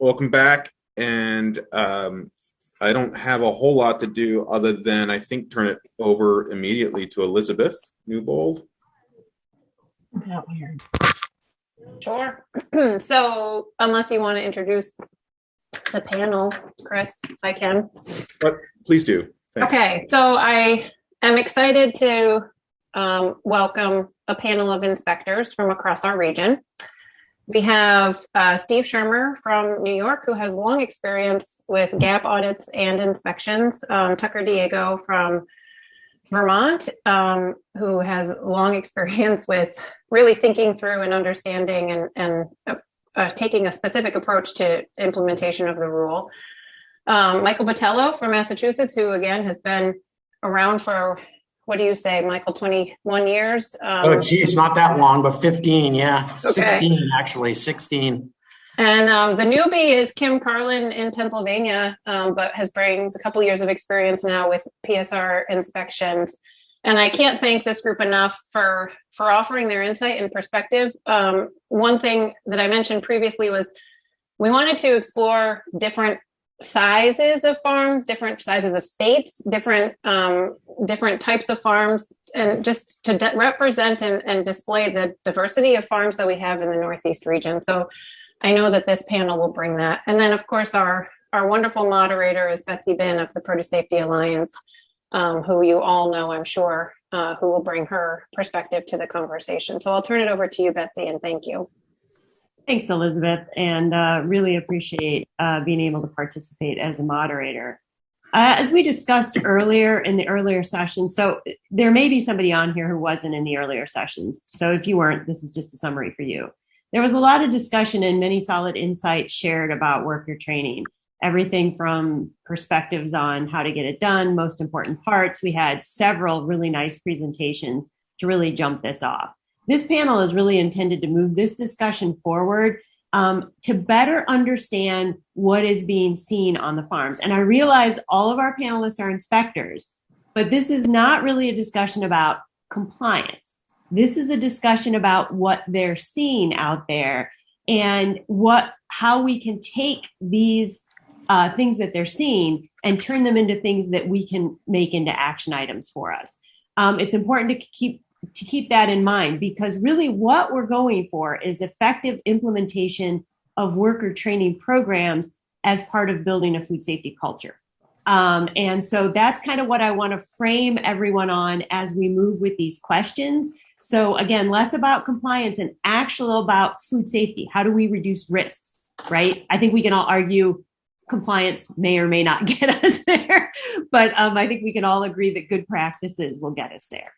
Welcome back. And I don't have a whole lot to do other than, I think, turn it over immediately to Elizabeth Newbold. That weird. Sure. So unless you want to introduce the panel, Chris, I can. But please do. Thanks. Okay, so I am excited to welcome a panel of inspectors from across our region. We have Steve Shermer from New York, who has long experience with gap audits and inspections. Tucker Diego from Vermont, who has long experience with really thinking through and understanding and taking a specific approach to implementation of the rule. Michael Botello from Massachusetts, who again has been around for, what do you say, Michael, 21 years? Oh, geez, not that long, but 15, yeah. Okay. 16, actually, 16. And the newbie is Kim Carlin in Pennsylvania, but brings a couple years of experience now with PSR inspections. And I can't thank this group enough for offering their insight and perspective. One thing that I mentioned previously was we wanted to explore different sizes of farms, different sizes of states, different types of farms, and just to represent and display the diversity of farms that we have in the Northeast region. So I know that this panel will bring that. And then, of course, our wonderful moderator is Betsy Bin of the Produce Safety Alliance, who you all know, I'm sure, who will bring her perspective to the conversation. So I'll turn it over to you, Betsy, and thank you. Thanks, Elizabeth, and really appreciate being able to participate as a moderator. As we discussed earlier in the earlier sessions, so there may be somebody on here who wasn't in the earlier sessions. So if you weren't, this is just a summary for you. There was a lot of discussion and many solid insights shared about worker training, everything from perspectives on how to get it done, most important parts. We had several really nice presentations to really jump this off. This panel is really intended to move this discussion forward to better understand what is being seen on the farms. And I realize all of our panelists are inspectors, but this is not really a discussion about compliance. This is a discussion about what they're seeing out there and how we can take these things that they're seeing and turn them into things that we can make into action items for us. It's important to keep that in mind, because really what we're going for is effective implementation of worker training programs as part of building a food safety culture. And so that's kind of what I want to frame everyone on as we move with these questions. So again, less about compliance and actually about food safety. How do we reduce risks, right? I think we can all argue compliance may or may not get us there, but I think we can all agree that good practices will get us there.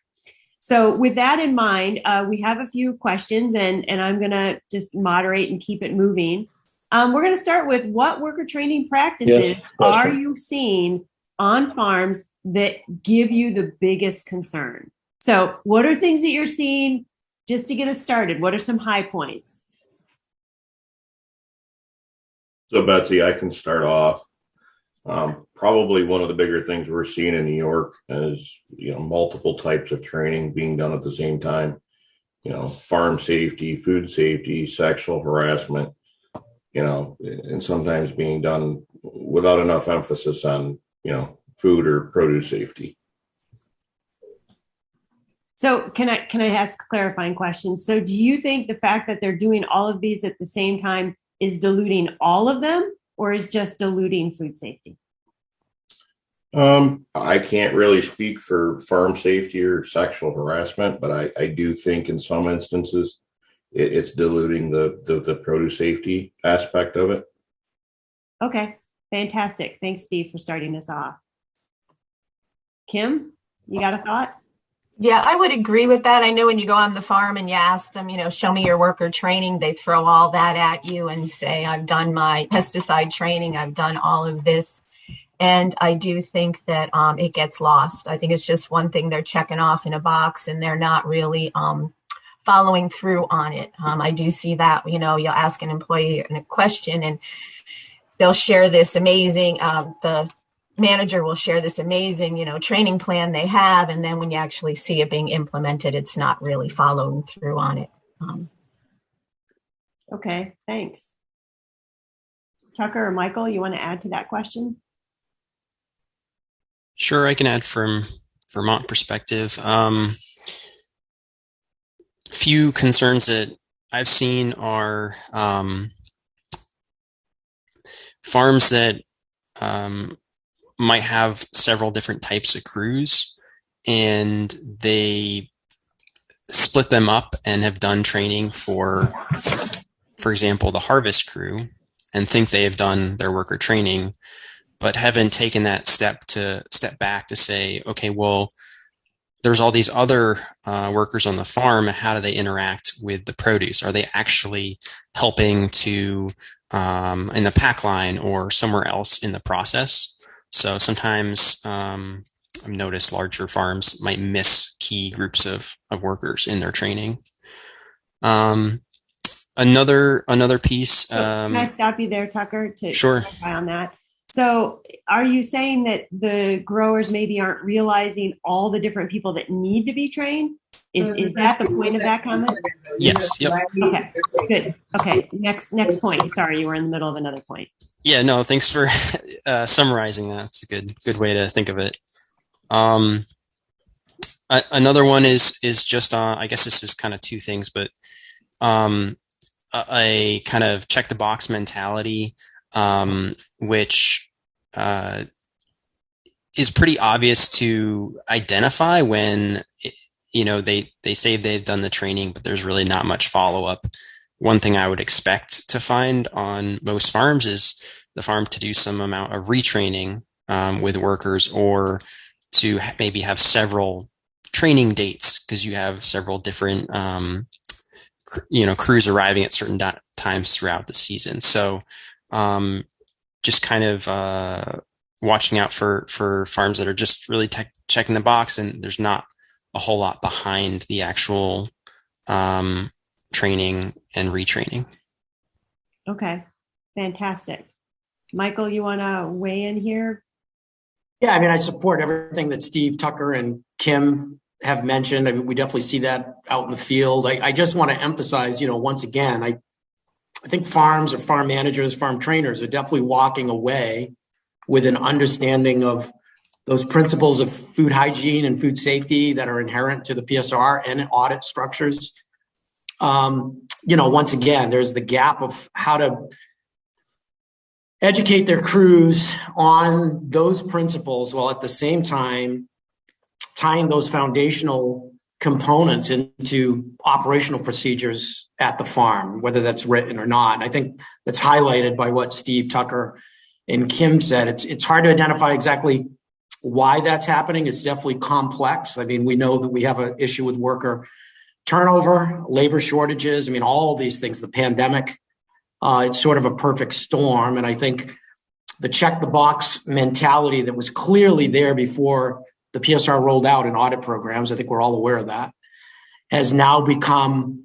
So with that in mind, we have a few questions, and I'm going to just moderate and keep it moving. We're going to start with, what worker training practices are you seeing on farms that give you the biggest concern? So what are things that you're seeing, just to get us started? What are some high points? So Betsy, I can start off. Probably one of the bigger things we're seeing in New York is, multiple types of training being done at the same time. Farm safety, food safety, sexual harassment, and sometimes being done without enough emphasis on, food or produce safety. So can I ask a clarifying question? So do you think the fact that they're doing all of these at the same time is diluting all of them, or is just diluting food safety? I can't really speak for farm safety or sexual harassment, but I do think in some instances it's diluting the produce safety aspect of it. Okay, fantastic. Thanks, Steve, for starting us off. Kim, you got a thought? Yeah, I would agree with that. I know when you go on the farm and you ask them, show me your worker training, they throw all that at you and say, I've done my pesticide training, I've done all of this. And I do think that it gets lost. I think it's just one thing they're checking off in a box and they're not really following through on it. I do see that, you'll ask an employee a question and they'll share this amazing, the manager will share this amazing, training plan they have. And then when you actually see it being implemented, it's not really following through on it. Okay, thanks. Tucker or Michael, you want to add to that question? Sure, I can add from Vermont perspective. Few concerns that I've seen are farms that might have several different types of crews, and they split them up and have done training for example, the harvest crew, and think they have done their worker training, but haven't taken that step back to say, okay, well, there's all these other workers on the farm. How do they interact with the produce? Are they actually helping to in the pack line or somewhere else in the process? So sometimes I've noticed larger farms might miss key groups of workers in their training. Another piece. Can I stop you there, Tucker, to Sure. clarify on that? So are you saying that the growers maybe aren't realizing all the different people that need to be trained? Is that the point of that comment? Yes. Yep. Okay, good. Okay, next point. Sorry, you were in the middle of another point. Yeah, no, thanks for summarizing that. It's a good way to think of it. Another one is just I guess this is kind of two things, but a kind of check the box mentality, which is pretty obvious to identify when they say they've done the training, but there's really not much follow up. One thing I would expect to find on most farms is the farm to do some amount of retraining with workers, or to maybe have several training dates because you have several different crews arriving at certain times throughout the season. So just kind of watching out for farms that are just really checking the box, and there's not a whole lot behind the actual training and retraining. Okay, fantastic. Michael, you want to weigh in here? Yeah, I mean, I support everything that Steve, Tucker, and Kim have mentioned. I mean, we definitely see that out in the field. I just want to emphasize, once again, I think farms or farm managers, farm trainers are definitely walking away with an understanding of those principles of food hygiene and food safety that are inherent to the PSR and audit structures. Once again, there's the gap of how to educate their crews on those principles while at the same time tying those foundational components into operational procedures at the farm, whether that's written or not. And I think that's highlighted by what Steve, Tucker, and Kim said. It's hard to identify exactly why that's happening. It's definitely complex. I mean, we know that we have an issue with worker turnover, labor shortages. I mean, all of these things, the pandemic, it's sort of a perfect storm. And I think the check the box mentality that was clearly there before the PSR rolled out in audit programs, I think we're all aware of that, has now become,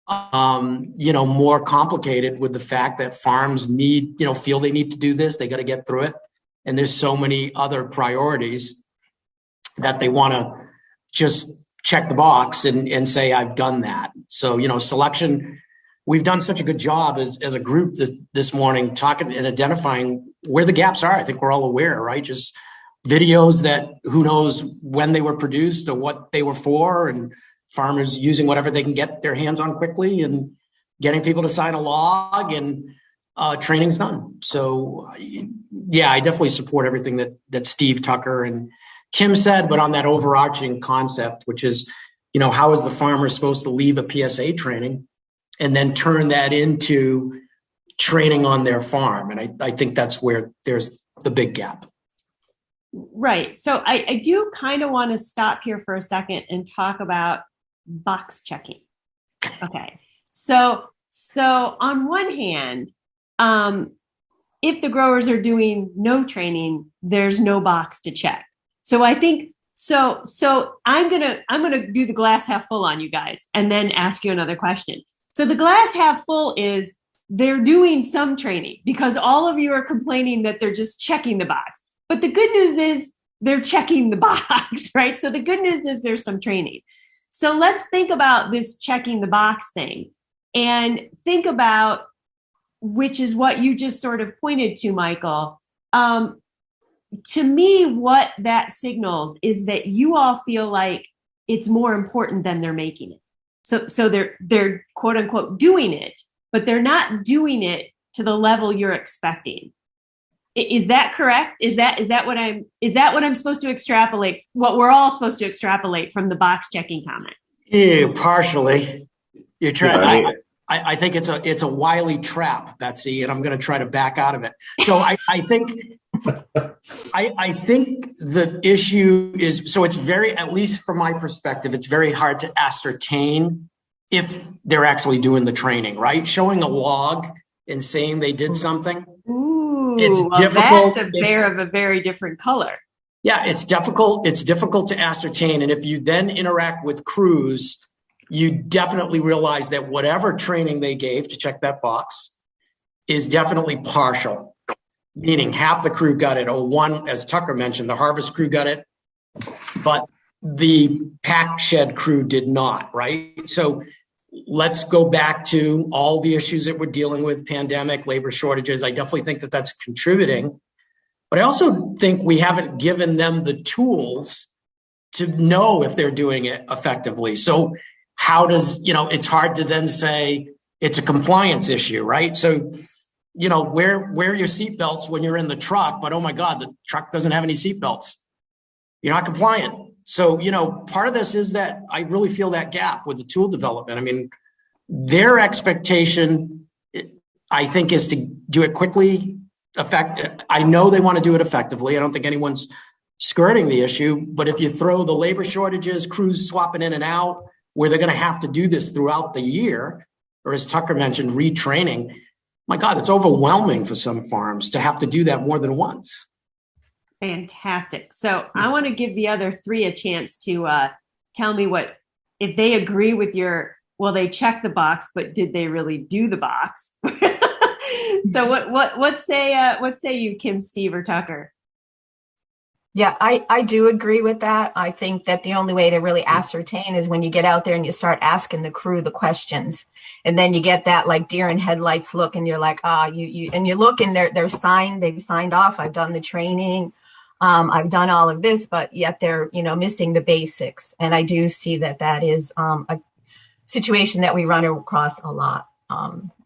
more complicated with the fact that farms feel they need to do this. They got to get through it. And there's so many other priorities that they want to just check the box and say, I've done that. So, selection, we've done such a good job as a group this morning, talking and identifying where the gaps are. I think we're all aware, right? Just videos that who knows when they were produced or what they were for, and farmers using whatever they can get their hands on quickly and getting people to sign a log, and training's done. So yeah, I definitely support everything that Steve, Tucker, and Kim said, but on that overarching concept, which is, how is the farmer supposed to leave a PSA training and then turn that into training on their farm? And I think that's where there's the big gap. Right. So I do kind of want to stop here for a second and talk about box checking. Okay. So on one hand, if the growers are doing no training, there's no box to check. So I think, so I'm going to do the glass half full on you guys and then ask you another question. So the glass half full is they're doing some training, because all of you are complaining that they're just checking the box. But the good news is they're checking the box, right? So the good news is there's some training. So let's think about this checking the box thing and think about which is what you just sort of pointed to, Michael. To me, what that signals is that you all feel like it's more important than they're making it. So they're quote unquote doing it, but they're not doing it to the level you're expecting. Is that correct? Is that what I'm supposed to extrapolate? What we're all supposed to extrapolate from the box checking comment? Yeah, partially. You're trying. Yeah, I think it's a wily trap, Betsy, and I'm going to try to back out of it. So I think I think the issue is, so it's very, at least from my perspective, it's very hard to ascertain if they're actually doing the training, right? Showing a log and saying they did something. Ooh, It's well, difficult. that's a bear of a very different color. Yeah, it's difficult. It's difficult to ascertain. And if you then interact with crews, you definitely realize that whatever training they gave to check that box is definitely partial, meaning half the crew got it. Oh, one, as Tucker mentioned, the harvest crew got it, but the pack shed crew did not, right? So let's go back to all the issues that we're dealing with, pandemic, labor shortages. I definitely think that that's contributing. But I also think we haven't given them the tools to know if they're doing it effectively. So how does, it's hard to then say it's a compliance issue, right? So, wear your seatbelts when you're in the truck, but oh my God, the truck doesn't have any seatbelts. You're not compliant. So, part of this is that I really feel that gap with the tool development. I mean, their expectation, I think, is to do it quickly. I know they want to do it effectively. I don't think anyone's skirting the issue, but if you throw the labor shortages, crews swapping in and out, where they're going to have to do this throughout the year, or as Tucker mentioned, retraining, my God, it's overwhelming for some farms to have to do that more than once. Fantastic. So I want to give the other three a chance to tell me if they agree with well, they checked the box, but did they really do the box? So what say you, Kim, Steve, or Tucker? Yeah, I do agree with that. I think that the only way to really ascertain is when you get out there and you start asking the crew the questions. And then you get that like deer in headlights look, and you're like, you look and they've signed off. I've done the training. I've done all of this, but yet they're, missing the basics. And I do see that is a situation that we run across a lot.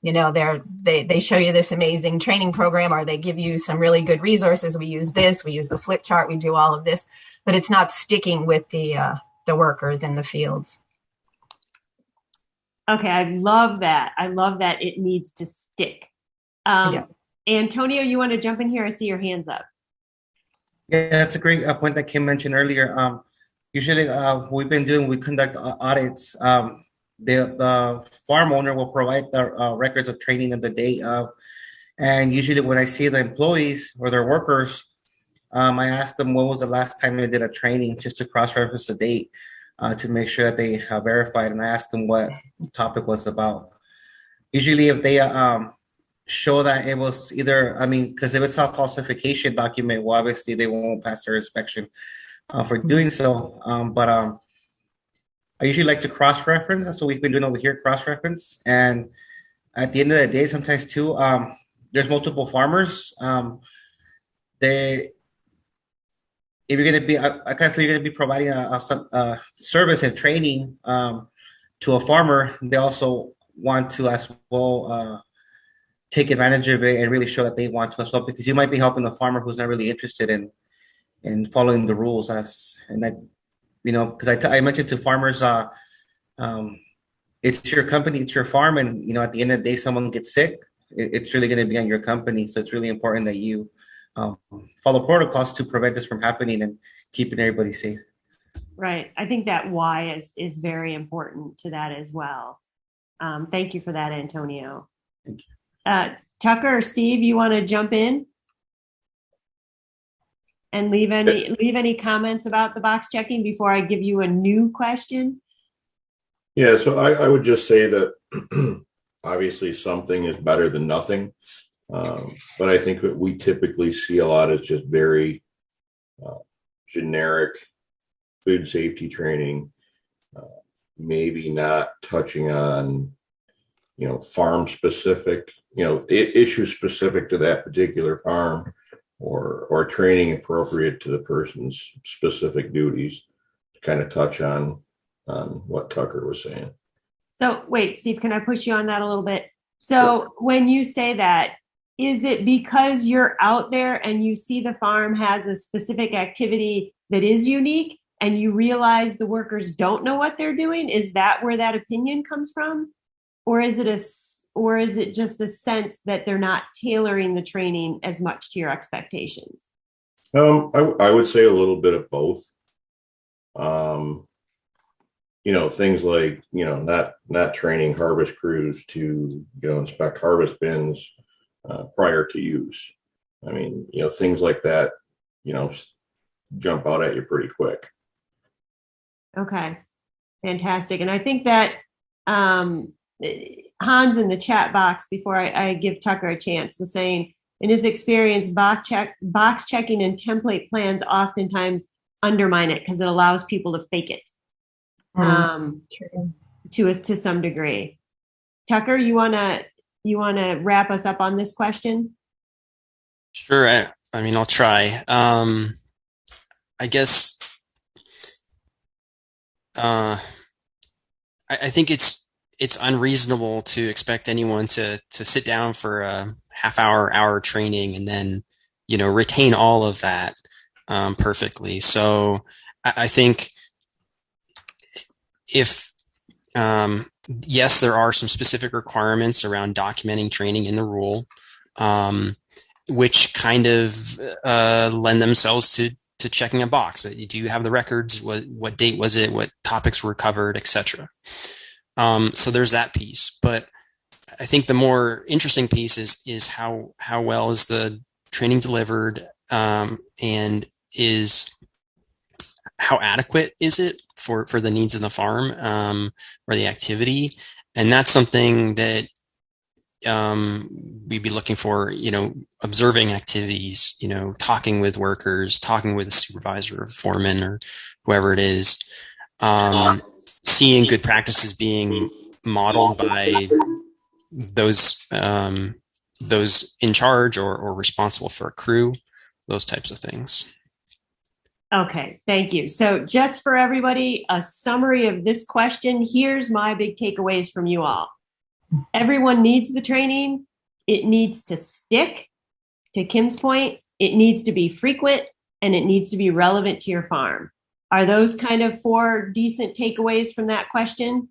They show you this amazing training program, or they give you some really good resources. We use this, we use the flip chart, we do all of this, but it's not sticking with the workers in the fields. Okay, I love that. It needs to stick. Yeah. Antonio, you want to jump in here? I see your hands up. Yeah, that's a great point that Kim mentioned earlier. Usually, we conduct audits. The farm owner will provide the records of training of the day of, and usually when I see the employees or their workers, I ask them when was the last time they did a training, just to cross-reference the date to make sure that they verified, and I ask them what topic was about. Usually if they show that it was either, because if it's a falsification document, well, obviously they won't pass their inspection for doing so. But I usually like to cross-reference. That's what we've been doing over here, cross-reference. And at the end of the day, sometimes too, there's multiple farmers. If you're going to be, I kind of feel you're going to be providing a service and training to a farmer, they also want to as well take advantage of it and really show that they want to as well, because you might be helping a farmer who's not really interested in following the rules because I mentioned to farmers, it's your company, it's your farm, and at the end of the day, someone gets sick, it's really going to be on your company. So it's really important that you follow protocols to prevent this from happening and keeping everybody safe. Right. I think that why is very important to that as well. Thank you for that, Antonio. Thank you. Tucker or Steve, you want to jump in and leave any comments about the box checking before I give you a new question? Yeah, so I would just say that obviously something is better than nothing. But I think what we typically see a lot is just very generic food safety training, maybe not touching on farm specific, issue specific to that particular farm, or training appropriate to the person's specific duties, to kind of touch on what Tucker was saying. So wait, Steve, can I push you on that a little bit? So when you say that, is it because you're out there and you see the farm has a specific activity that is unique and you realize the workers don't know what they're doing? Is that where that opinion comes from? Or is it just a sense that they're not tailoring the training as much to your expectations? I would say a little bit of both. Things like, not training harvest crews to, inspect harvest bins prior to use. I mean, things like that, jump out at you pretty quick. Okay, fantastic. And I think that Hans in the chat box, before I give Tucker a chance, was saying, in his experience, box checking and template plans oftentimes undermine it because it allows people to fake it to some degree. Tucker, you wanna wrap us up on this question? Sure. I mean, I'll try. I guess I think it's unreasonable to expect anyone to sit down for a hour training and then, retain all of that perfectly. So I think if, yes, there are some specific requirements around documenting training in the rule, which kind of lend themselves to checking a box. Do you have the records? What date was it? What topics were covered, etc. So there's that piece. But I think the more interesting piece is how well is the training delivered, and is how adequate is it for the needs of the farm or the activity. And that's something that we'd be looking for, observing activities, talking with workers, talking with a supervisor or foreman or whoever it is, seeing good practices being modeled by those in charge or responsible for a crew, those types of things. Okay, thank you. So just for everybody, a summary of this question. Here's my big takeaways from you all. Everyone needs the training. It needs to stick. To Kim's point, it needs to be frequent and it needs to be relevant to your farm. Are those kind of 4 decent takeaways from that question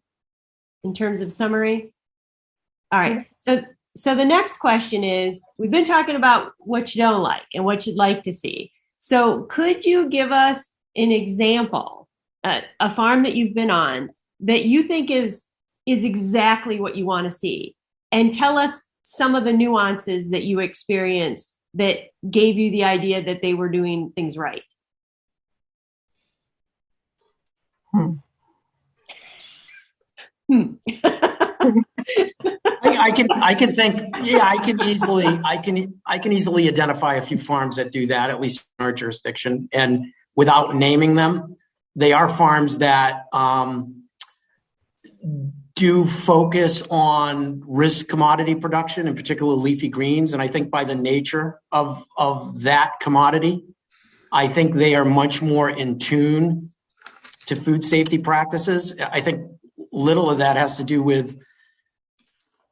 in terms of summary? All right. So the next question is, we've been talking about what you don't like and what you'd like to see. So could you give us an example, a farm that you've been on that you think is exactly what you want to see, and tell us some of the nuances that you experienced that gave you the idea that they were doing things right? I can think, yeah, I can easily identify a few farms that do that, at least in our jurisdiction. And without naming them, they are farms that do focus on risk commodity production, in particular leafy greens. And I think by the nature of that commodity, I think they are much more in tune to food safety practices. I think little of that has to do with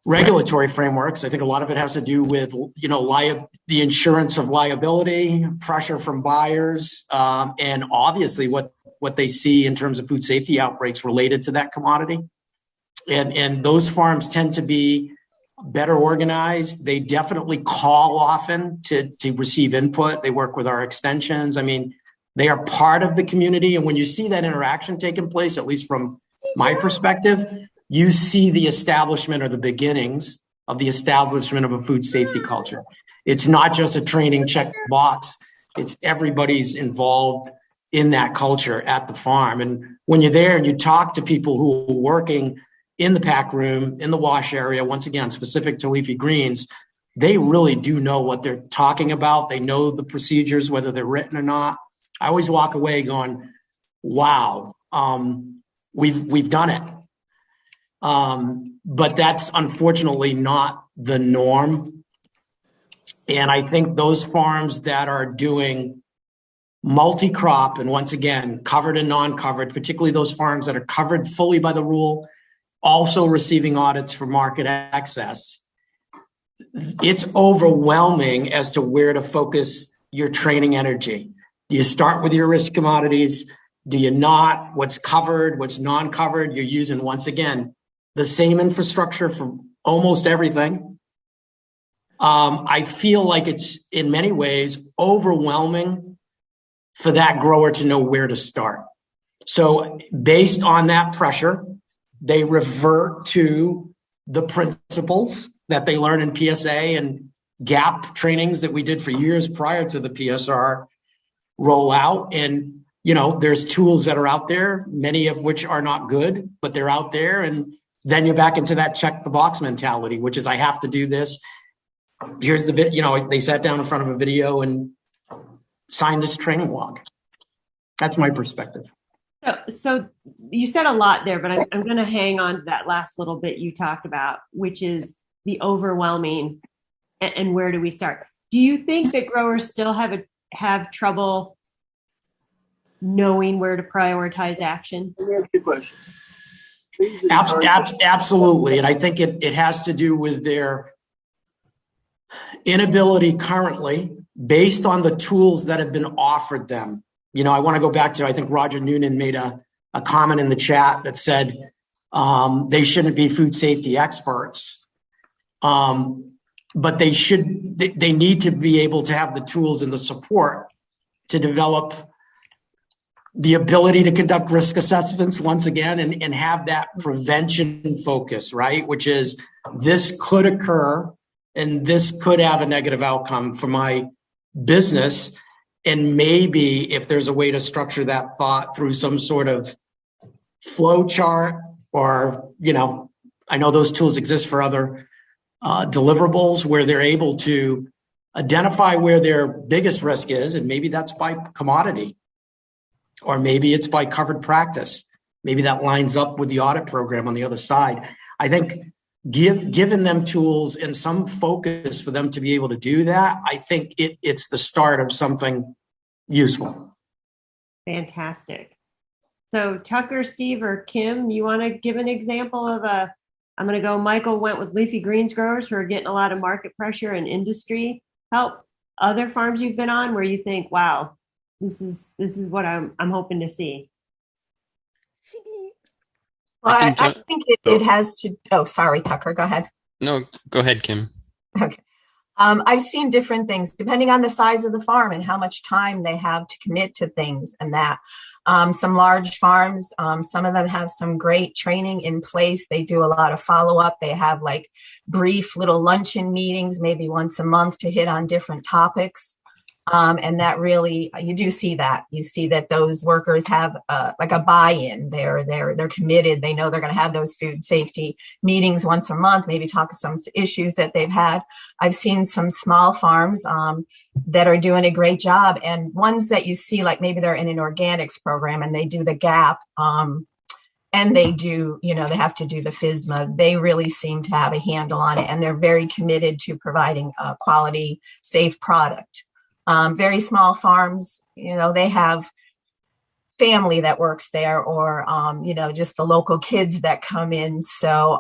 regulatory frameworks. I think a lot of it has to do with, the insurance of liability, pressure from buyers, and obviously what they see in terms of food safety outbreaks related to that commodity. And those farms tend to be better organized. They definitely call often to receive input. They work with our extensions. I mean, they are part of the community. And when you see that interaction taking place, at least from my perspective, you see the establishment or the beginnings of the establishment of a food safety culture. It's not just a training check box. It's everybody's involved in that culture at the farm. And when you're there and you talk to people who are working in the pack room, in the wash area, once again, specific to leafy greens, they really do know what they're talking about. They know the procedures, whether they're written or not. I always walk away going, wow, we've done it. But that's unfortunately not the norm. And I think those farms that are doing multi-crop, and once again, covered and non-covered, particularly those farms that are covered fully by the rule, also receiving audits for market access, it's overwhelming as to where to focus your training energy. Do you start with your risk commodities? Do you not? What's covered? What's non-covered? You're using, once again, the same infrastructure for almost everything. I feel like it's in many ways overwhelming for that grower to know where to start. So based on that pressure, they revert to the principles that they learn in PSA and GAP trainings that we did for years prior to the PSR rollout. And, you know, there's tools that are out there, many of which are not good, but they're out there. And then you're back into that check the box mentality, which is I have to do this. Here's the video, you know, they sat down in front of a video and signed this training log. That's my perspective. So you said a lot there, but I'm going to hang on to that last little bit you talked about, which is the overwhelming and where do we start? Do you think that growers still have trouble knowing where to prioritize action? Let me ask you a question. Absolutely. And I think it has to do with their inability currently, based on the tools that have been offered them. You know, I want to go back to, I think Roger Noonan made a comment in the chat that said they shouldn't be food safety experts. But they need to be able to have the tools and the support to develop the ability to conduct risk assessments once again and have that prevention focus, right? Which is this could occur and this could have a negative outcome for my business. And maybe if there's a way to structure that thought through some sort of flow chart or, you know, I know those tools exist for other deliverables where they're able to identify where their biggest risk is. And maybe that's by commodity, or maybe it's by covered practice. Maybe that lines up with the audit program on the other side. I think giving them tools and some focus for them to be able to do that, I think it's the start of something useful. Fantastic. So Tucker, Steve, or Kim, you want to give an example of I'm going to go, Michael went with leafy greens growers who are getting a lot of market pressure and industry help. Other farms you've been on where you think, wow, this is what I'm hoping to see. Well, I think it has to. Oh, sorry, Tucker. Go ahead. No, go ahead, Kim. Okay. I've seen different things depending on the size of the farm and how much time they have to commit to things and that. Some large farms, some of them have some great training in place. They do a lot of follow-up. They have like brief little luncheon meetings, maybe once a month to hit on different topics. And that really, you do see that. You see that those workers have like a buy-in. They're committed. They know they're going to have those food safety meetings once a month, maybe talk some issues that they've had. I've seen some small farms that are doing a great job, and ones that you see like maybe they're in an organics program and they do the GAP and they do, you know, they have to do the FSMA. They really seem to have a handle on it, and they're very committed to providing a quality, safe product. Very small farms, you know, they have family that works there or, you know, just the local kids that come in. So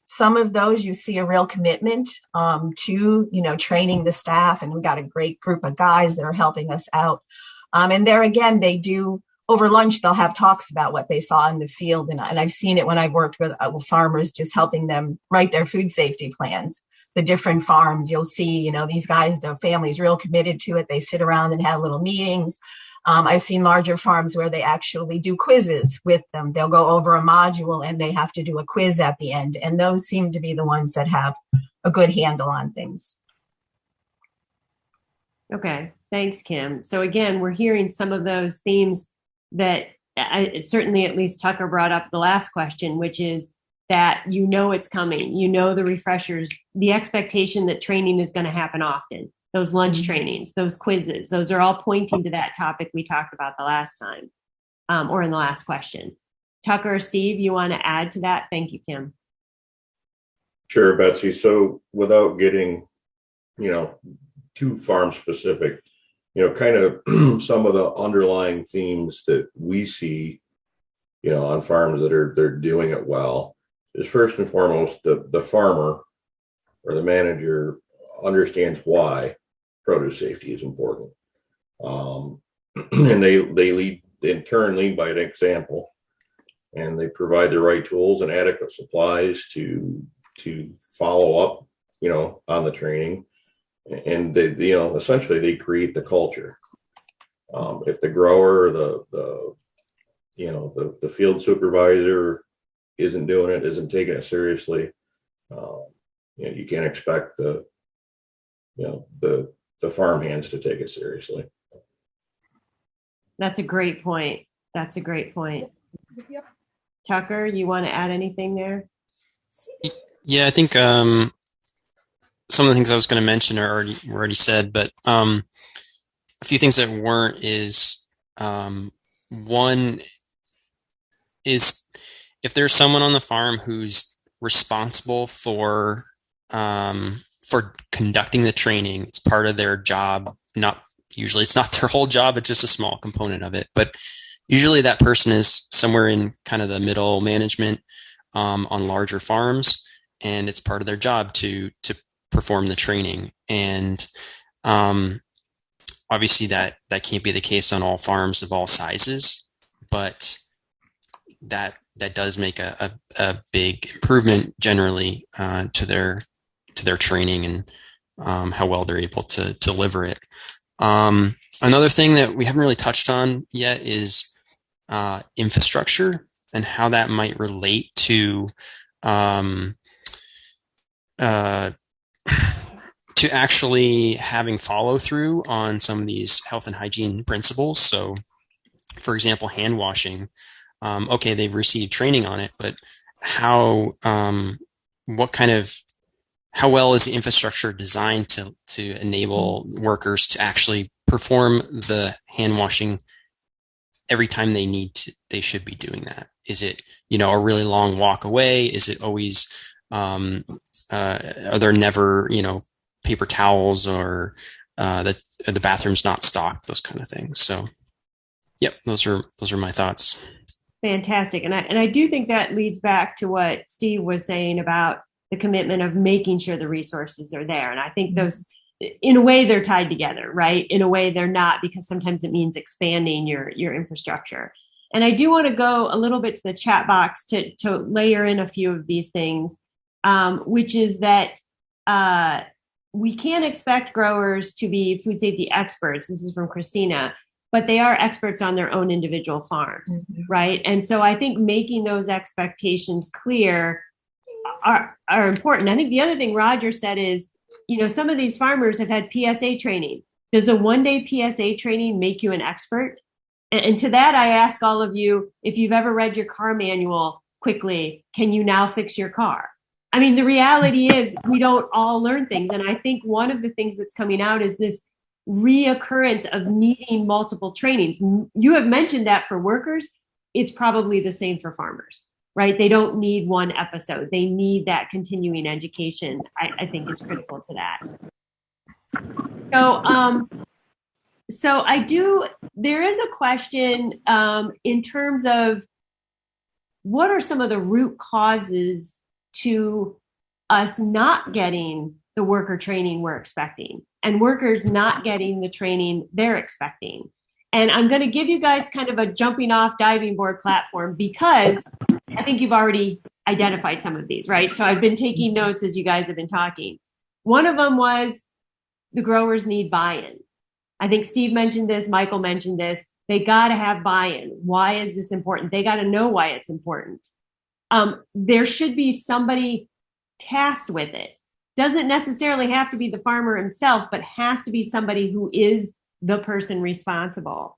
some of those you see a real commitment to, you know, training the staff. And we've got a great group of guys that are helping us out. And there again, they do over lunch, they'll have talks about what they saw in the field. And I've seen it when I've worked with farmers, just helping them write their food safety plans. The different farms, you'll see, you know, these guys, their family's real committed to it. They sit around and have little meetings. I've seen larger farms where they actually do quizzes with them. They'll go over a module and they have to do a quiz at the end. And those seem to be the ones that have a good handle on things. Okay, thanks, Kim. So again, we're hearing some of those themes that certainly at least Tucker brought up the last question, which is that you know it's coming, you know the refreshers, the expectation that training is going to happen often, those lunch trainings, those quizzes, those are all pointing to that topic we talked about the last time or in the last question. Tucker or Steve, you want to add to that? Thank you, Kim. Sure, Betsy. So without getting, too farm specific, kind of some of the underlying themes that we see, on farms that they're doing it well is first and foremost the farmer or the manager understands why produce safety is important. And they lead in turn lead by an example, and they provide the right tools and adequate supplies to follow up, on the training. And they, essentially they create the culture. If the grower, the field supervisor isn't doing it, isn't taking it seriously, you can't expect the farmhands to take it seriously. That's a great point. Tucker, you want to add anything there? Yeah, I think some of the things I was going to mention were already said, but a few things that weren't is one is if there's someone on the farm who's responsible for conducting the training, it's part of their job. Usually it's not their whole job, it's just a small component of it. But usually that person is somewhere in kind of the middle management on larger farms, and it's part of their job to perform the training. And obviously that can't be the case on all farms of all sizes, but that does make a big improvement generally to their training and how well they're able to deliver it. Another thing that we haven't really touched on yet is infrastructure and how that might relate to actually having follow through on some of these health and hygiene principles. So, for example, hand washing. Okay, they've received training on it, but how well is the infrastructure designed to enable workers to actually perform the hand washing every time they should be doing that? Is it, a really long walk away? Is it always, are there never, paper towels or the bathroom's not stocked, those kind of things. So, yep, those are my thoughts. Fantastic. And I do think that leads back to what Steve was saying about the commitment of making sure the resources are there. And I think those, in a way, they're tied together, right? In a way, they're not, because sometimes it means expanding your infrastructure. And I do want to go a little bit to the chat box to layer in a few of these things, which is that we can't expect growers to be food safety experts. This is from Christina, but they are experts on their own individual farms, right? And so I think making those expectations clear are important. I think the other thing Roger said is, some of these farmers have had PSA training. Does a one-day PSA training make you an expert? And to that, I ask all of you, if you've ever read your car manual quickly, can you now fix your car? I mean, the reality is we don't all learn things. And I think one of the things that's coming out is this reoccurrence of needing multiple trainings. You have mentioned that for workers, it's probably the same for farmers, right? They don't need one episode. They need that continuing education, I think is critical to that. So there is a question in terms of what are some of the root causes to us not getting the worker training we're expecting and workers not getting the training they're expecting. And I'm going to give you guys kind of a jumping off diving board platform because I think you've already identified some of these, right? So I've been taking notes as you guys have been talking. One of them was the growers need buy-in. I think Steve mentioned this, Michael mentioned this. They got to have buy-in. Why is this important? They got to know why it's important. There should be somebody tasked with it. Doesn't necessarily have to be the farmer himself, but has to be somebody who is the person responsible.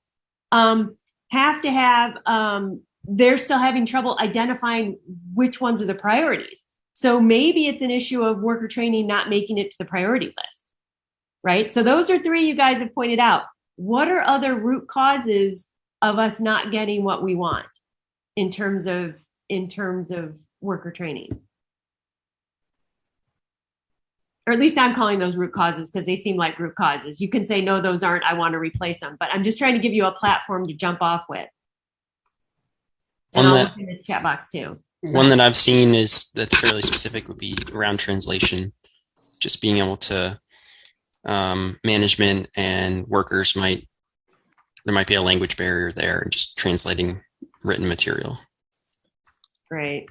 Have to have, they're still having trouble identifying which ones are the priorities. So maybe it's an issue of worker training not making it to the priority list, right? So those are three you guys have pointed out. What are other root causes of us not getting what we want? in terms of worker training? Or at least I'm calling those root causes because they seem like root causes. You can say, no, those aren't, I want to replace them. But I'm just trying to give you a platform to jump off with. And I'll look in the chat box too. One that I've seen that's fairly specific would be around translation. Just being able to, management and workers there might be a language barrier there, and just translating written material. Great.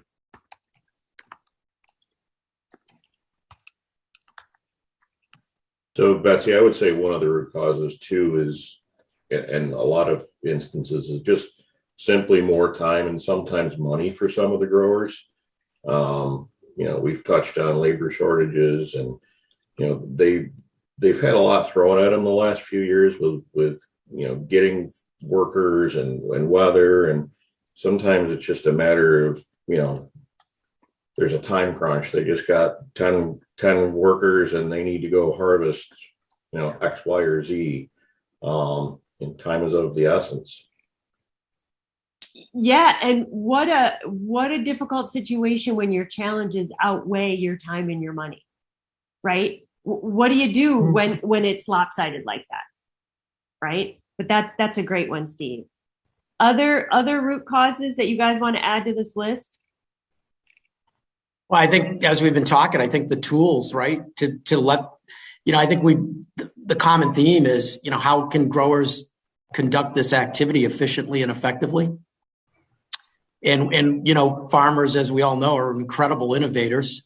So, Betsy, I would say one of the root causes too is, in a lot of instances, is just simply more time and sometimes money for some of the growers. We've touched on labor shortages, and they've had a lot thrown at them the last few years with getting workers and weather, and sometimes it's just a matter of there's a time crunch. They just got 10 workers and they need to go harvest, X, Y, or Z. And time is of the essence. Yeah. And what a difficult situation when your challenges outweigh your time and your money, right? What do you do when it's lopsided like that? Right. But that's a great one, Steve. Other root causes that you guys want to add to this list? Well, I think as we've been talking, I think the tools, right, to let, I think the common theme is, how can growers conduct this activity efficiently and effectively? And farmers, as we all know, are incredible innovators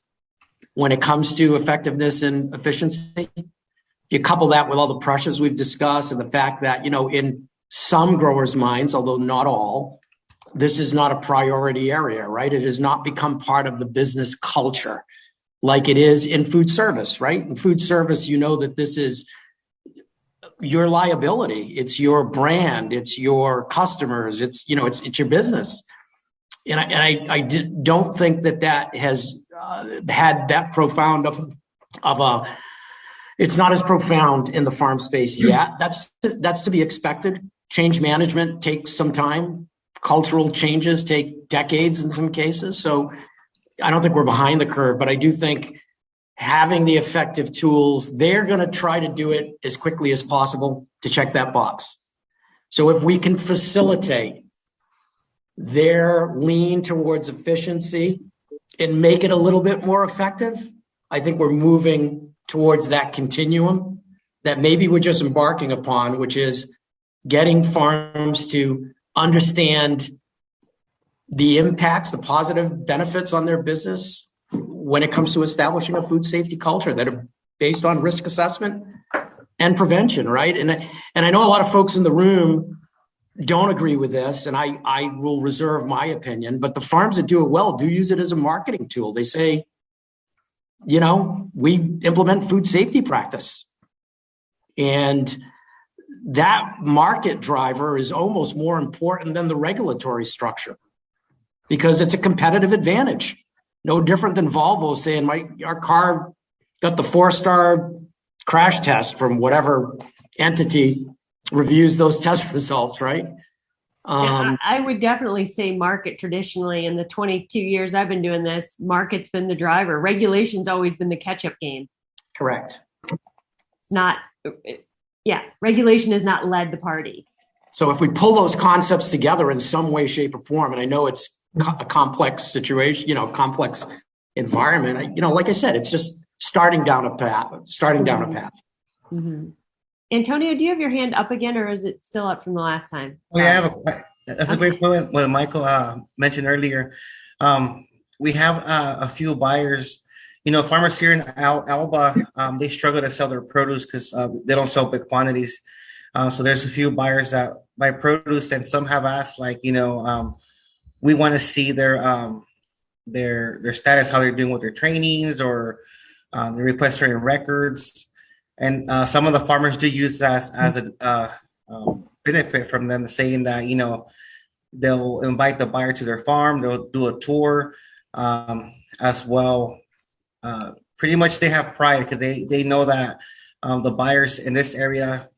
when it comes to effectiveness and efficiency. You couple that with all the pressures we've discussed and the fact that, in some growers' minds, although not all, this is not a priority area, right? It has not become part of the business culture like it is in food service, right? In food service, that this is your liability. It's your brand. It's your customers. It's your business. And I don't think that has had that profound of a, it's not as profound in the farm space yet. That's to be expected. Change management takes some time. Cultural changes take decades in some cases. So I don't think we're behind the curve, but I do think having the effective tools, they're going to try to do it as quickly as possible to check that box. So if we can facilitate their lean towards efficiency and make it a little bit more effective, I think we're moving towards that continuum that maybe we're just embarking upon, which is getting farms to understand the impacts, the positive benefits on their business when it comes to establishing a food safety culture that are based on risk assessment and prevention, right? And I know a lot of folks in the room don't agree with this, and I will reserve my opinion, but the farms that do it well do use it as a marketing tool. They say, we implement food safety practice. And that market driver is almost more important than the regulatory structure because it's a competitive advantage. No different than Volvo saying our car got the 4-star crash test from whatever entity reviews those test results, right? I would definitely say market. Traditionally, in the 22 years I've been doing this, market's been the driver. Regulation's always been the catch-up game. Correct. It's not. Regulation has not led the party. So if we pull those concepts together in some way, shape, or form, and I know it's a complex situation, complex environment, like I said, it's just starting down a path. Mm-hmm. Antonio, do you have your hand up again, or is it still up from the last time? Oh, yeah, that's a great point. What Michael mentioned earlier. We have a few buyers. Farmers here in Alba, they struggle to sell their produce because they don't sell big quantities. So there's a few buyers that buy produce, and some have asked, we want to see their status, how they're doing with their trainings, or the request for records. And some of the farmers do use that as a benefit from them, saying that they'll invite the buyer to their farm, they'll do a tour as well. Pretty much they have pride because they know that the buyers in this area,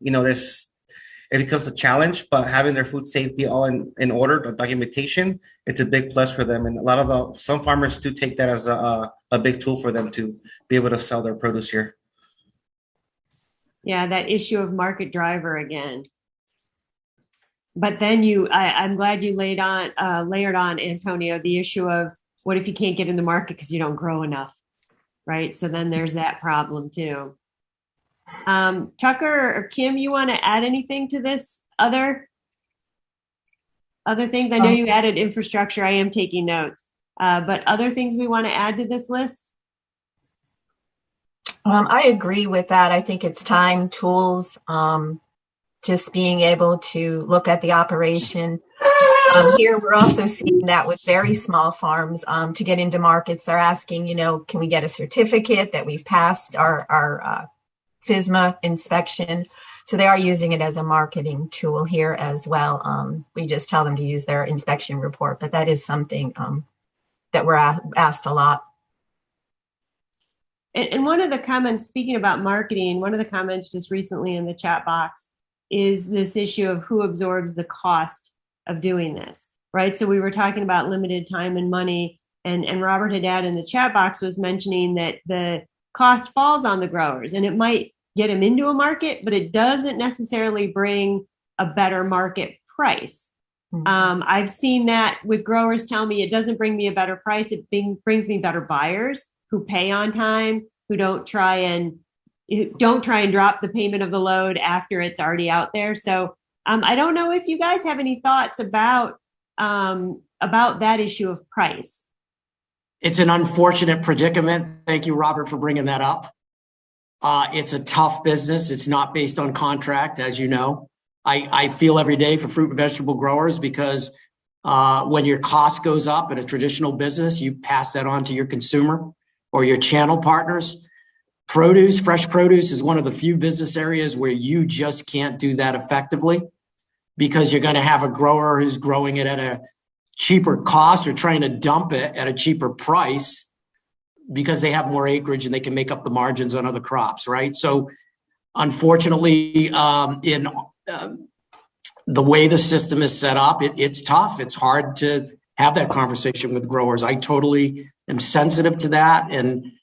it becomes a challenge. But having their food safety all in order, the documentation, it's a big plus for them. And a lot of some farmers do take that as a big tool for them to be able to sell their produce here. Yeah, that issue of market driver again. But then I'm glad you layered on, Antonio, the issue of what if you can't get in the market because you don't grow enough, right? So then there's that problem too. Tucker or Kim, you want to add anything to this? Other things? I know you added infrastructure. I am taking notes. But other things we want to add to this list? I agree with that. I think it's time, tools, just being able to look at the operation. Here, we're also seeing that with very small farms to get into markets. They're asking, can we get a certificate that we've passed our FSMA inspection? So they are using it as a marketing tool here as well. We just tell them to use their inspection report, but that is something that we're asked a lot. And one of the comments, speaking about marketing, one of the comments just recently in the chat box is this issue of who absorbs the cost of doing this, right? So we were talking about limited time and money, and Robert Haddad in the chat box was mentioning that the cost falls on the growers, and it might get them into a market, but it doesn't necessarily bring a better market price. Mm-hmm. I've seen that with growers tell me it doesn't bring me a better price. It brings me better buyers who pay on time, who don't try and drop the payment of the load after it's already out there. So I don't know if you guys have any thoughts about that issue of price. It's an unfortunate predicament. Thank you, Robert, for bringing that up. It's a tough business. It's not based on contract, as you know. I feel every day for fruit and vegetable growers because when your cost goes up in a traditional business, you pass that on to your consumer or your channel partners. Fresh produce is one of the few business areas where you just can't do that effectively because you're going to have a grower who's growing it at a cheaper cost or trying to dump it at a cheaper price because they have more acreage and they can make up the margins on other crops, right? So unfortunately, in the way the system is set up, it's tough. It's hard to have that conversation with growers. I totally am sensitive to that, and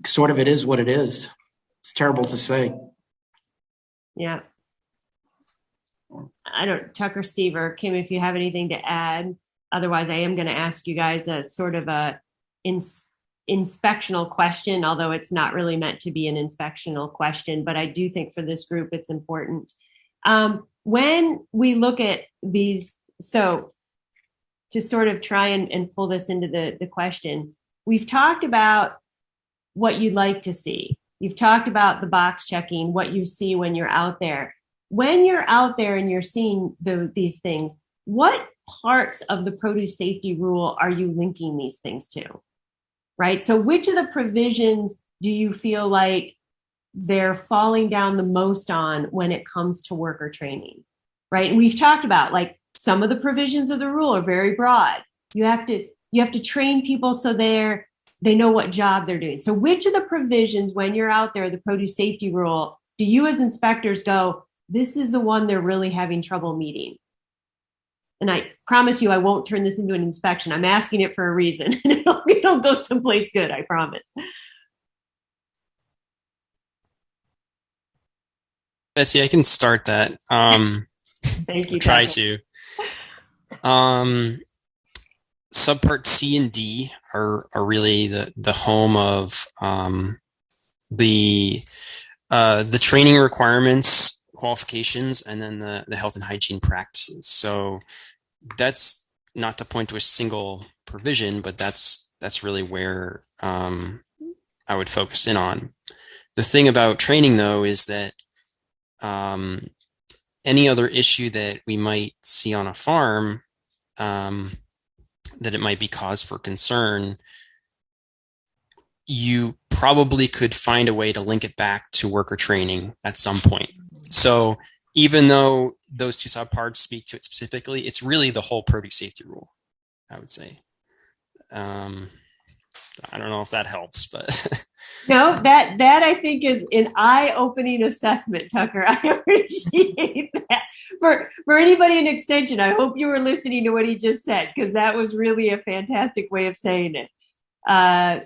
sort of it is what it is. It's terrible to say. Yeah. I don't, Tucker, Steve, or Kim, if you have anything to add. Otherwise, I am going to ask you guys a sort of a inspectional question, although it's not really meant to be an inspectional question, but I do think for this group, it's important. When we look at these, so to sort of try and pull this into the question, we've talked about what you'd like to see. You've talked about the box checking, what you see when you're out there. When you're out there and you're seeing these things, what parts of the produce safety rule are you linking these things to? Right? So which of the provisions do you feel like they're falling down the most on when it comes to worker training? Right? And we've talked about like some of the provisions of the rule are very broad. You have to train people so they know what job they're doing. So which of the provisions when you're out there, the produce safety rule, do you as inspectors go, this is the one they're really having trouble meeting? And I promise you, I won't turn this into an inspection. I'm asking it for a reason. It'll go someplace good, I promise. Betsy, I can start that. Thank you. Try to. Subpart C and D are really the home of the training requirements, qualifications, and then the health and hygiene practices. So that's not to point to a single provision, but that's really where I would focus in on. The thing about training, though, is that any other issue that we might see on a farm that it might be cause for concern, you probably could find a way to link it back to worker training at some point. So even though those two subparts speak to it specifically, it's really the whole produce safety rule, I would say. I don't know if that helps, but No, that I think is an eye-opening assessment, Tucker. I appreciate that. For anybody in extension, I hope you were listening to what he just said, because that was really a fantastic way of saying it.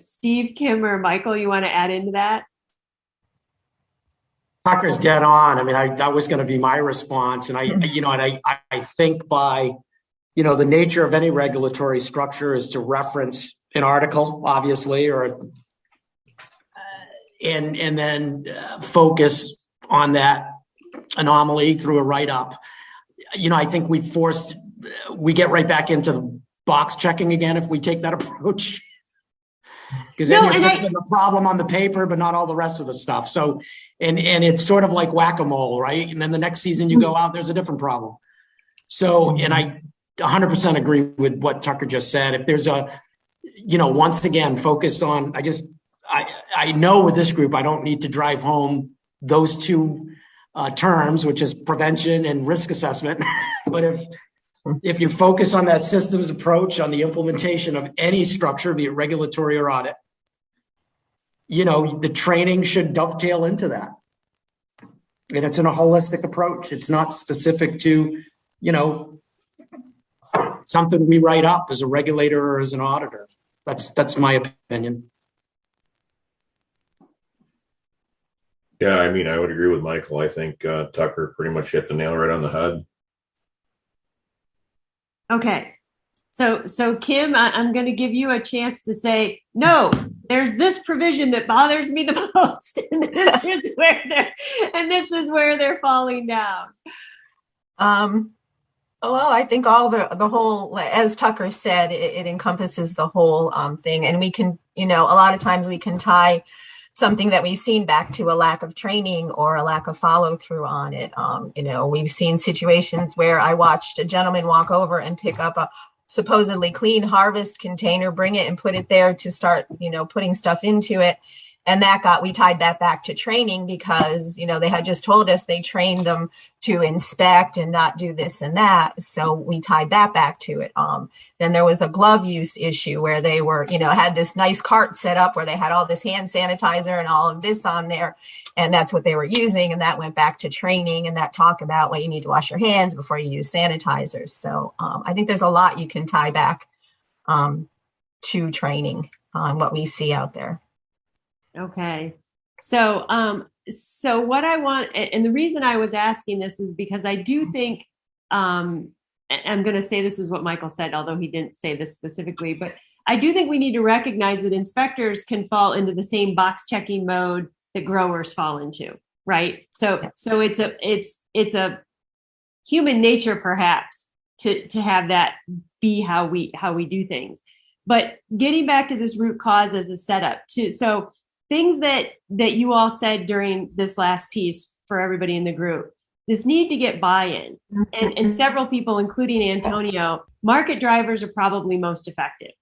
Steve, Kim, or Michael, you want to add into that? Tucker's dead on. I mean, that was going to be my response. And I think by, the nature of any regulatory structure is to reference an article, obviously, or and then focus on that anomaly through a write-up. I think we get right back into the box checking again if we take that approach. Because then you're fixing the problem on the paper, but not all the rest of the stuff. So, and it's sort of like whack-a-mole, right? And then the next season you go out, there's a different problem. So, and I 100% agree with what Tucker just said. If there's once again, focused on, I know with this group, I don't need to drive home those two terms, which is prevention and risk assessment. But if you focus on that systems approach on the implementation of any structure, be it regulatory or audit, the training should dovetail into that. And it's in a holistic approach. It's not specific to, something we write up as a regulator or as an auditor. That's my opinion. Yeah, I mean, I would agree with Michael. I think Tucker pretty much hit the nail right on the head. Okay. So Kim, I'm going to give you a chance to say, no, there's this provision that bothers me the most. And this is where they're falling down. Well, I think all the whole, as Tucker said, it encompasses the whole thing. And we can, a lot of times we can tie something that we've seen back to a lack of training or a lack of follow through on it. We've seen situations where I watched a gentleman walk over and pick up a supposedly clean harvest container, bring it and put it there to start, putting stuff into it. And we tied that back to training because, they had just told us they trained them to inspect and not do this and that. So we tied that back to it. Then there was a glove use issue where they were, had this nice cart set up where they had all this hand sanitizer and all of this on there. And that's what they were using. And that went back to training and that talk about, you need to wash your hands before you use sanitizers. So I think there's a lot you can tie back to training on what we see out there. Okay. So what I want, and the reason I was asking this is because I do think, I'm going to say this is what Michael said, although he didn't say this specifically, but I do think we need to recognize that inspectors can fall into the same box checking mode that growers fall into, right? So it's a human nature perhaps to have that be how we do things. But getting back to this root cause as a setup so things that you all said during this last piece for everybody in the group, this need to get buy-in. And several people, including Antonio, market drivers are probably most effective.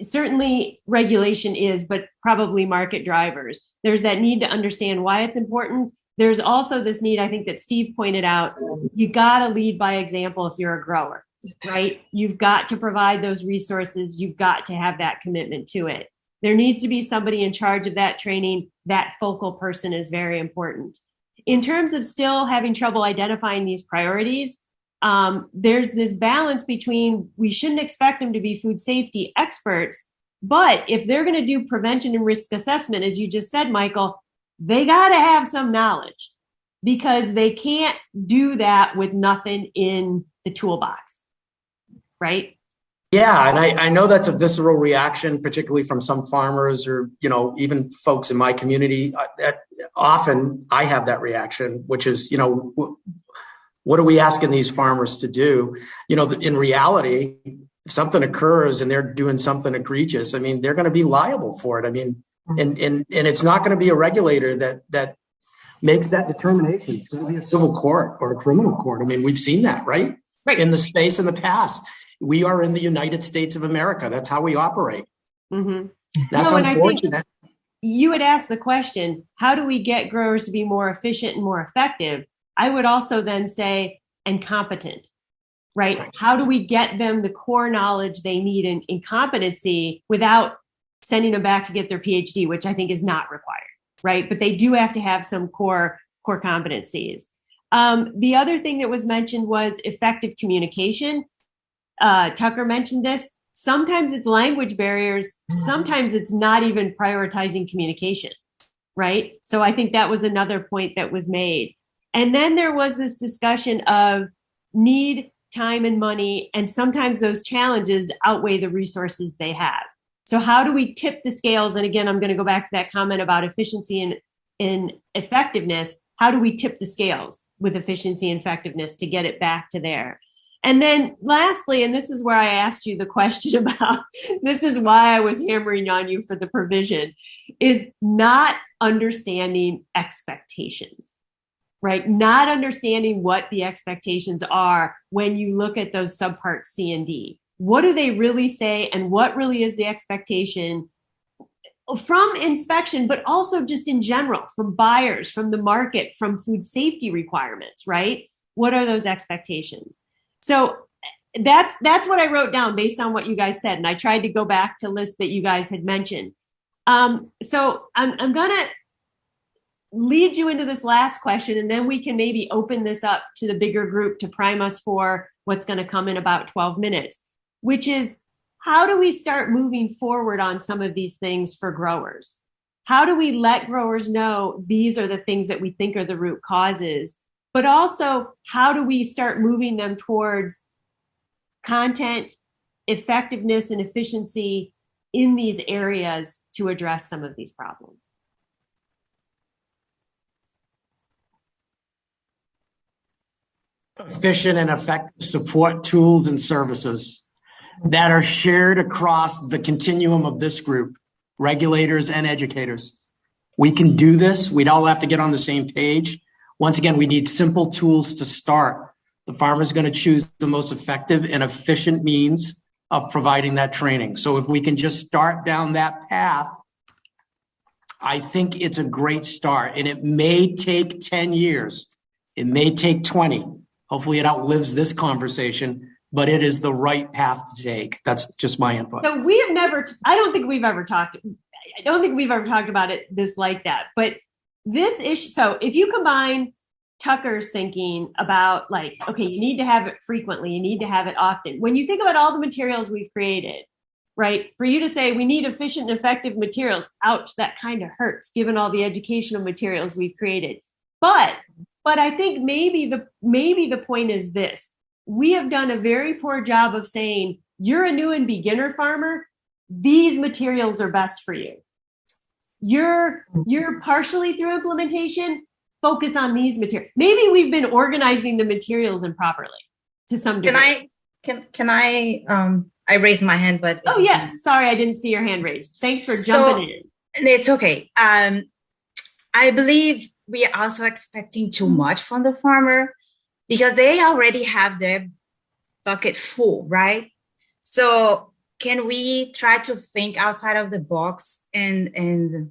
Certainly regulation is, but probably market drivers. There's that need to understand why it's important. There's also this need, I think that Steve pointed out, you got to lead by example if you're a grower, right? You've got to provide those resources. You've got to have that commitment to it. There needs to be somebody in charge of that training. That focal person is very important. In terms of still having trouble identifying these priorities, there's this balance between we shouldn't expect them to be food safety experts, but if they're going to do prevention and risk assessment, as you just said, Michael, they got to have some knowledge because they can't do that with nothing in the toolbox, right? Yeah, and I know that's a visceral reaction, particularly from some farmers or, even folks in my community. That often I have that reaction, which is, what are we asking these farmers to do? In reality, if something occurs and they're doing something egregious, I mean, they're going to be liable for it. I mean, and it's not going to be a regulator that makes that determination. It's going to be a civil court or a criminal court. I mean, we've seen that, right? In the space in the past. We are in the United States of America. That's how we operate. Mm-hmm. That's unfortunate. You had asked the question, how do we get growers to be more efficient and more effective? I would also then say, and competent, right? How do we get them the core knowledge they need in competency without sending them back to get their PhD, which I think is not required, right? But they do have to have some core competencies. The other thing that was mentioned was effective communication. Tucker mentioned this. Sometimes it's language barriers. Sometimes it's not even prioritizing communication, right? So I think that was another point that was made. And then there was this discussion of need, time, and money, and sometimes those challenges outweigh the resources they have. So how do we tip the scales? And again, I'm going to go back to that comment about efficiency and effectiveness. How do we tip the scales with efficiency and effectiveness to get it back to there? And then lastly, and this is where I asked you the question about, this is why I was hammering on you for the provision, is not understanding expectations, right? Not understanding what the expectations are when you look at those subparts C and D. What do they really say, and what really is the expectation from inspection, but also just in general, from buyers, from the market, from food safety requirements, right? What are those expectations? So that's what I wrote down based on what you guys said. And I tried to go back to lists that you guys had mentioned. So I'm going to lead you into this last question, and then we can maybe open this up to the bigger group to prime us for what's going to come in about 12 minutes, which is, how do we start moving forward on some of these things for growers? How do we let growers know these are the things that we think are the root causes? But also, how do we start moving them towards content, effectiveness, and efficiency in these areas to address some of these problems? Efficient and effective support tools and services that are shared across the continuum of this group, regulators and educators. We can do this. We'd all have to get on the same page. Once again, we need simple tools to start. The farmer's going to choose the most effective and efficient means of providing that training. So if we can just start down that path, I think it's a great start. And it may take 10 years. It may take 20. Hopefully it outlives this conversation, but it is the right path to take. That's just my input. So we have never, I don't think we've ever talked about it this like that. But this issue, so if you combine Tucker's thinking about, like, okay, you need to have it frequently, you need to have it often. When you think about all the materials we've created, right, for you to say we need efficient and effective materials, ouch, that kind of hurts given all the educational materials we've created. But I think maybe the point is this. We have done a very poor job of saying, you're a new and beginner farmer, these materials are best for you. You're partially through implementation, focus on these materials. Maybe we've been organizing the materials improperly to some degree. Can I raised my hand, but oh yes, sorry, I didn't see your hand raised. Thanks for jumping in. It's okay. I believe we are also expecting too much from the farmer because they already have their bucket full, right? So can we try to think outside of the box and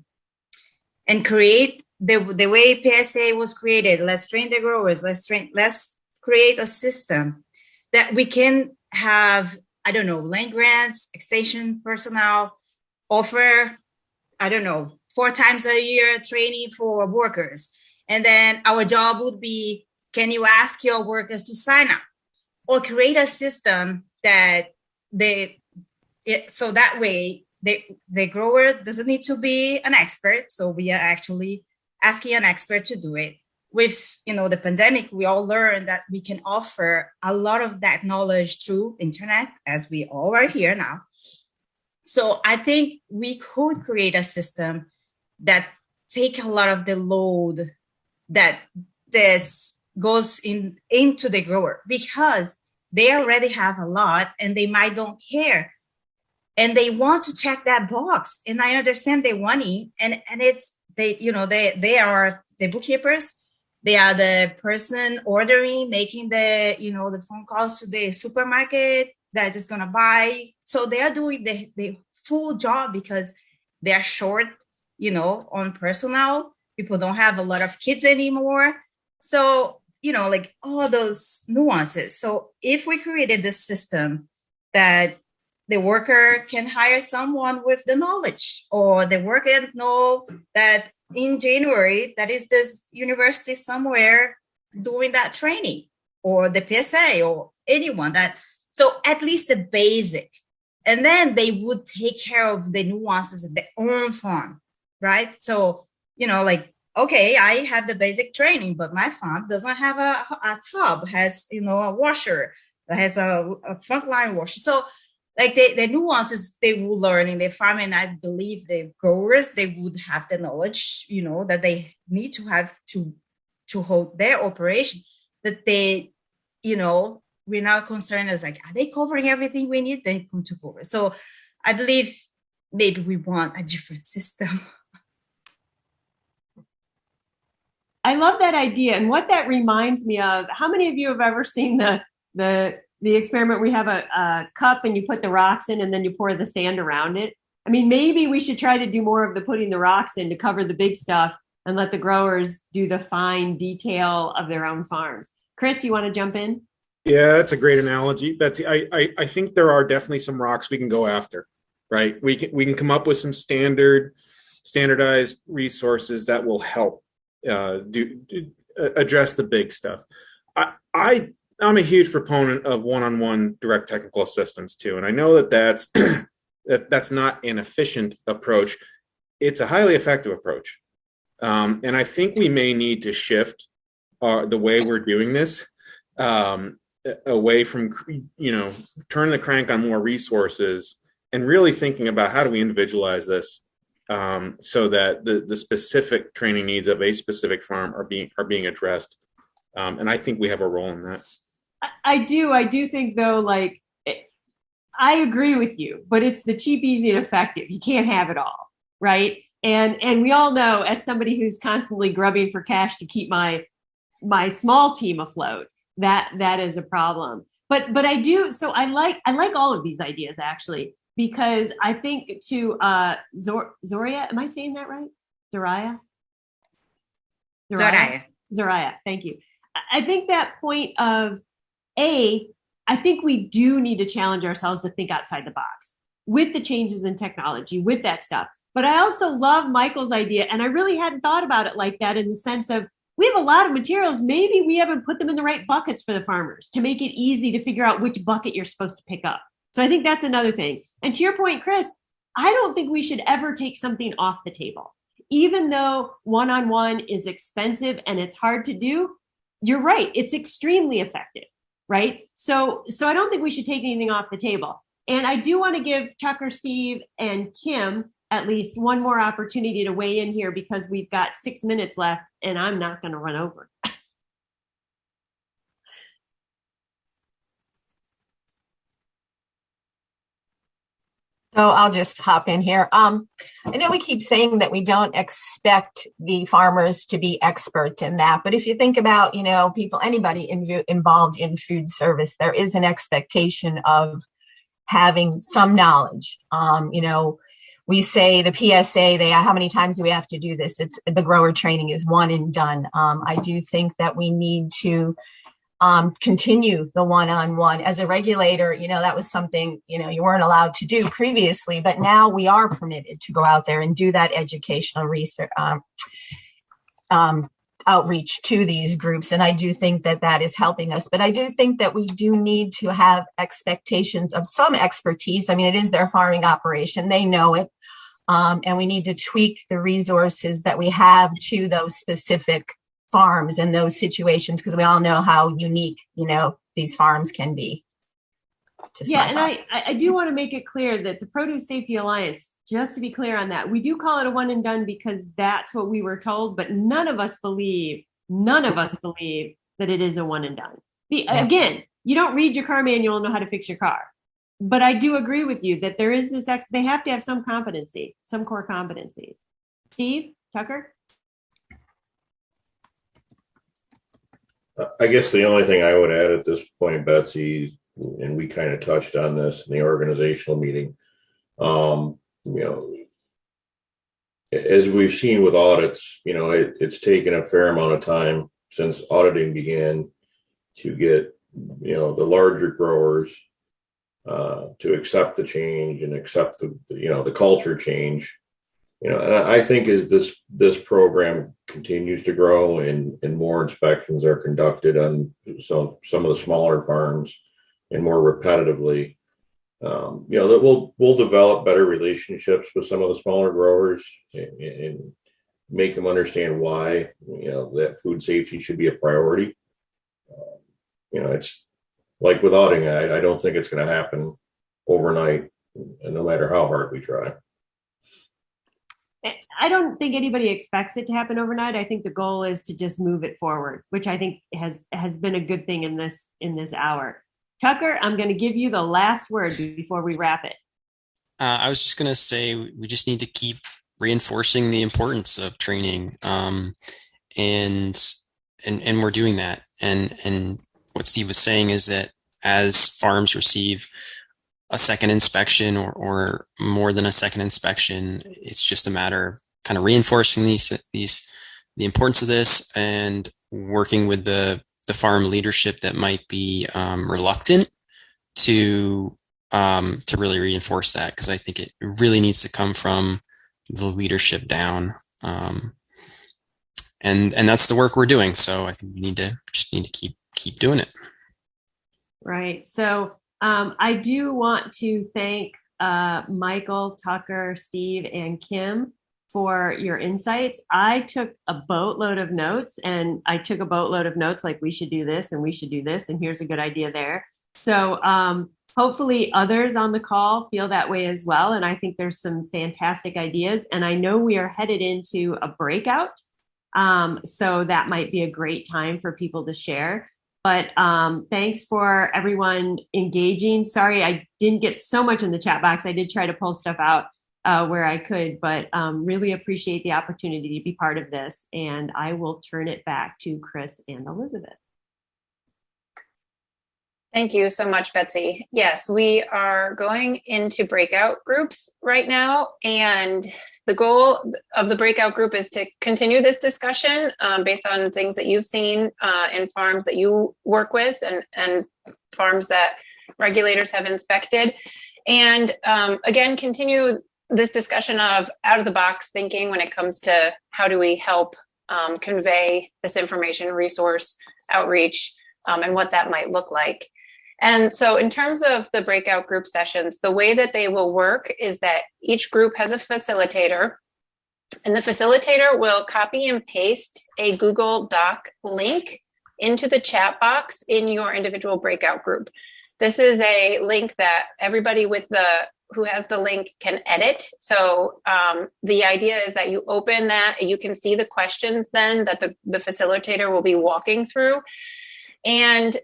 create the way PSA was created? Let's train the growers. Let's create a system that we can have, I don't know, land grants, extension personnel, offer, I don't know, 4 times a year training for workers. And then our job would be, can you ask your workers to sign up? Or create a system that so that way the grower doesn't need to be an expert. So we are actually asking an expert to do it. With, the pandemic, we all learned that we can offer a lot of that knowledge through internet, as we all are here now. So I think we could create a system that take a lot of the load that this goes into the grower, because they already have a lot and they might don't care. And they want to check that box. And I understand they want it. And it's, they are the bookkeepers. They are the person ordering, making the phone calls to the supermarket that is going to buy. So they are doing the full job because they are short, on personnel. People don't have a lot of kids anymore. So, like all those nuances. So if we created this system that the worker can hire someone with the knowledge, or the worker know that in January, that is this university somewhere doing that training, or the PSA, or anyone that, so at least the basic. And then they would take care of the nuances of their own farm, right? So, like, okay, I have the basic training, but my farm doesn't have a tub, has, a washer, that has a frontline washer. So like the nuances they will learn in their farm, and I believe the growers, they would have the knowledge, that they need to have to hold their operation. But they, we're not concerned as like, are they covering everything we need? They come to cover. So I believe maybe we want a different system. I love that idea. And what that reminds me of, how many of you have ever seen the experiment where you have a cup and you put the rocks in and then you pour the sand around it? I mean, maybe we should try to do more of the putting the rocks in to cover the big stuff and let the growers do the fine detail of their own farms. Chris, you want to jump in? Yeah, that's a great analogy, Betsy. I think there are definitely some rocks we can go after, right? We can come up with some standardized resources that will help address the big stuff. I'm a huge proponent of one-on-one direct technical assistance too, and I know that's that's not an efficient approach. It's a highly effective approach, and I think we may need to shift the way we're doing this. Away from turning the crank on more resources and really thinking about how do we individualize this so that the specific training needs of a specific farm are being addressed, and I think we have a role in that. I do think though, I agree with you, but it's the cheap, easy, and effective. You can't have it all, right? And we all know, as somebody who's constantly grubbing for cash to keep my small team afloat, that is a problem. But I do, so I like all of these ideas actually, because I think to Zoria, am I saying that right? Zoraya, thank you. I think that point of I think we do need to challenge ourselves to think outside the box with the changes in technology, with that stuff. But I also love Michael's idea, and I really hadn't thought about it like that, in the sense of, we have a lot of materials. Maybe we haven't put them in the right buckets for the farmers to make it easy to figure out which bucket you're supposed to pick up. So I think that's another thing. And to your point, Chris, I don't think we should ever take something off the table. Even though one-on-one is expensive and it's hard to do, you're right. It's extremely effective, right? So I don't think we should take anything off the table. And I do want to give Tucker, Steve, and Kim at least one more opportunity to weigh in here, because we've got 6 minutes left and I'm not going to run over. So I'll just hop in here. I know we keep saying that we don't expect the farmers to be experts in that, but if you think about, anybody involved in food service, there is an expectation of having some knowledge. We say the PSA, how many times do we have to do this? It's the grower training is one and done. I do think that we need to continue the one-on-one. As a regulator, that was something, you weren't allowed to do previously, but now we are permitted to go out there and do that educational research, outreach to these groups. And I do think that is helping us, but I do think that we do need to have expectations of some expertise. I mean, it is their farming operation. They know it. And we need to tweak the resources that we have to those specific farms and those situations, because we all know how unique, these farms can be. Yeah, and I do want to make it clear that the Produce Safety Alliance, just to be clear on that, we do call it a one and done because that's what we were told, but none of us believe that it is a one and done. Again, you don't read your car manual and know how to fix your car. But I do agree with you that there is this, they have to have some competency, some core competencies. Steve, Tucker? I guess the only thing I would add at this point, Betsy, and we kind of touched on this in the organizational meeting, as we've seen with audits, it's taken a fair amount of time since auditing began to get, the larger growers to accept the change and accept the culture change. And I think as this program continues to grow and more inspections are conducted on some of the smaller farms and more repetitively, that we'll develop better relationships with some of the smaller growers and make them understand why that food safety should be a priority. It's like with auditing, I don't think it's going to happen overnight, and no matter how hard we try. I don't think anybody expects it to happen overnight. I think the goal is to just move it forward, which I think has been a good thing in this hour. Tucker, I'm going to give you the last word before we wrap it. I was just going to say we just need to keep reinforcing the importance of training, and we're doing that. And what Steve was saying is that as farms receive a second inspection or more than a second inspection, it's just a matter of kind of reinforcing the importance of this and working with the farm leadership that might be reluctant to really reinforce that, because I think it really needs to come from the leadership down, and that's the work we're doing. So I think we just need to keep doing it. Right. So I do want to thank Michael, Tucker, Steve, and Kim for your insights. I took a boatload of notes, and I took a boatload of notes like we should do this and we should do this, and here's a good idea there. So hopefully others on the call feel that way as well. And I think there's some fantastic ideas. And I know we are headed into a breakout. So that might be a great time for people to share. But thanks for everyone engaging. Sorry, I didn't get so much in the chat box. I did try to pull stuff out where I could, but really appreciate the opportunity to be part of this. And I will turn it back to Chris and Elizabeth. Thank you so much, Betsy. Yes, we are going into breakout groups right now, and the goal of the breakout group is to continue this discussion based on things that you've seen in farms that you work with and farms that regulators have inspected. And again, continue this discussion of out-of-the-box thinking when it comes to how do we help convey this information, resource outreach, and what that might look like. And so in terms of the breakout group sessions, the way that they will work is that each group has a facilitator, and the facilitator will copy and paste a Google Doc link into the chat box in your individual breakout group. This is a link that everybody who has the link can edit. So the idea is that you open that, you can see the questions then that the facilitator will be walking through. And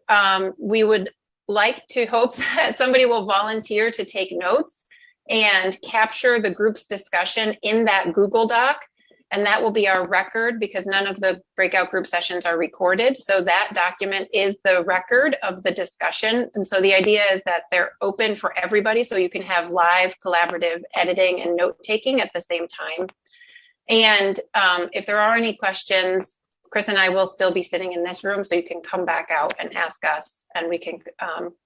we would like to hope that somebody will volunteer to take notes and capture the group's discussion in that Google Doc. And that will be our record, because none of the breakout group sessions are recorded. So that document is the record of the discussion. And so the idea is that they're open for everybody, so you can have live collaborative editing and note taking at the same time. And if there are any questions, Chris and I will still be sitting in this room, so you can come back out and ask us, and we can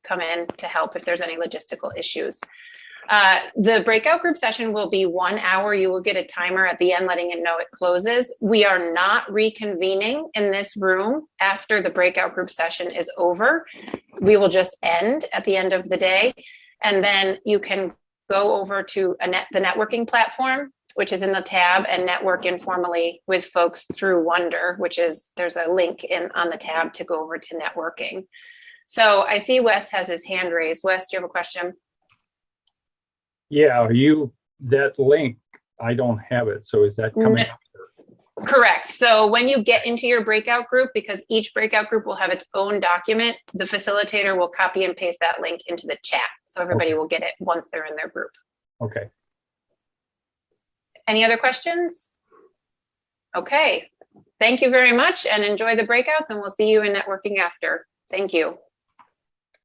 come in to help if there's any logistical issues. The breakout group session will be 1 hour. You will get a timer at the end letting it know it closes. We are not reconvening in this room after the breakout group session is over. We will just end at the end of the day. And then you can go over to the networking platform, which is in the tab, and network informally with folks through Wonder, there's a link on the tab to go over to networking. So I see Wes has his hand raised. Wes, do you have a question? Yeah, that link, I don't have it. So is that coming up? Correct. So when you get into your breakout group, because each breakout group will have its own document, the facilitator will copy and paste that link into the chat. So everybody will get it once they're in their group. Okay. Any other questions? Okay. Thank you very much, and enjoy the breakouts, and we'll see you in networking after. Thank you.